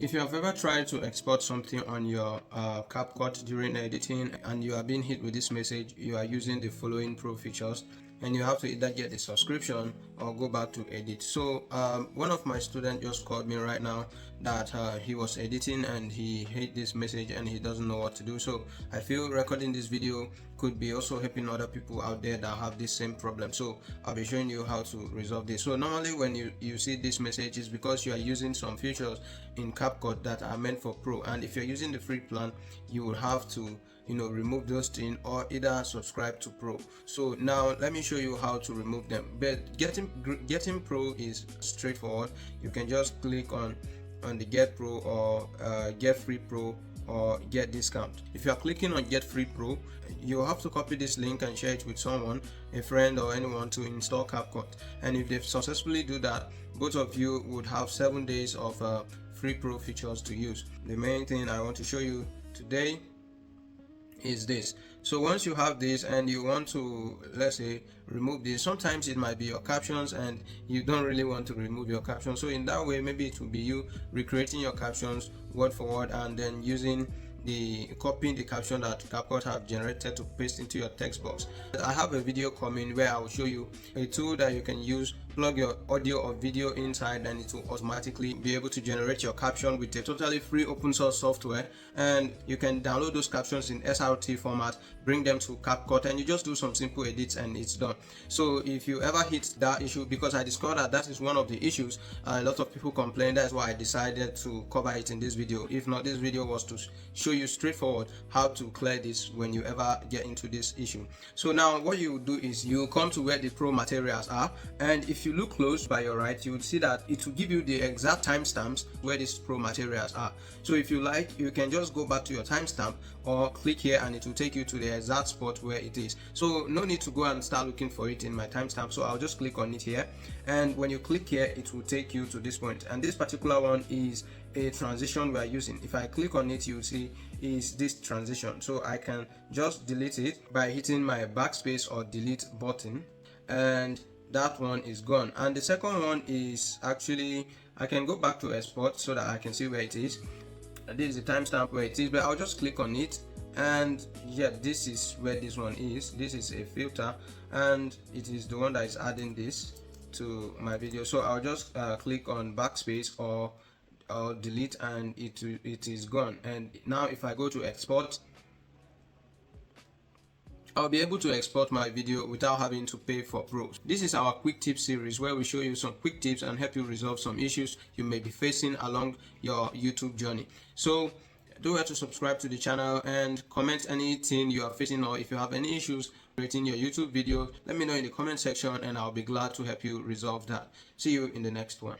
If you have ever tried to export something on your CapCut during editing and you are being hit with this message, you are using the following pro features and you have to either get the subscription or go back to edit. So one of my students just called me right now that he was editing and he hate this message and he doesn't know what to do. So I feel recording this video could be also helping other people out there that have this same problem. So I'll be showing you how to resolve this. So normally when you see this message, is because you are using some features in CapCut that are meant for pro, and if you're using the free plan, you will have to remove those things or either subscribe to pro. So now let me show you how to remove them. But getting pro is straightforward. You can just click on the get pro or get free pro or get discount. If you are clicking on get free pro, you have to copy this link and share it with someone, a friend or anyone, to install CapCut. And if they successfully do that, both of you would have 7 days of free pro features to use. The main thing I want to show you today is this. So once you have this and you want to, let's say, remove this, sometimes it might be your captions and you don't really want to remove your captions. So in that way, maybe it will be you recreating your captions word for word and then copying the caption that CapCut have generated to paste into your text box. I have a video coming where I will show you a tool that you can use, plug your audio or video inside, and it will automatically be able to generate your caption with a totally free open source software. And you can download those captions in SRT format, bring them to CapCut, and you just do some simple edits and it's done. So if you ever hit that issue, because I discovered that is one of the issues, a lot of people complain, that's why I decided to cover it in this video. If not, this video was to show you straightforward how to clear this when you ever get into this issue. So now what you do is you come to where the pro materials are, and if you look close by your right, you will see that it will give you the exact timestamps where these pro materials are. So if you like, you can just go back to your timestamp or click here and it will take you to the exact spot where it is. So no need to go and start looking for it in my timestamp. So I'll just click on it here, and when you click here, it will take you to this point. And this particular one is a transition we are using. If I click on it, you see is this transition. So I can just delete it by hitting my backspace or delete button, and that one is gone. And the second one is actually, I can go back to export so that I can see where it is. This is the timestamp where it is, but I'll just click on it, and yeah, this is where this one is. This is a filter and it is the one that is adding this to my video. So I'll just click on backspace or delete, and it is gone. And now if I go to export, I'll be able to export my video without having to pay for pros. This is our quick tips series where we show you some quick tips and help you resolve some issues you may be facing along your YouTube journey. So do well to subscribe to the channel and comment anything you are facing, or if you have any issues creating your YouTube video, let me know in the comment section and I'll be glad to help you resolve that. See you in the next one.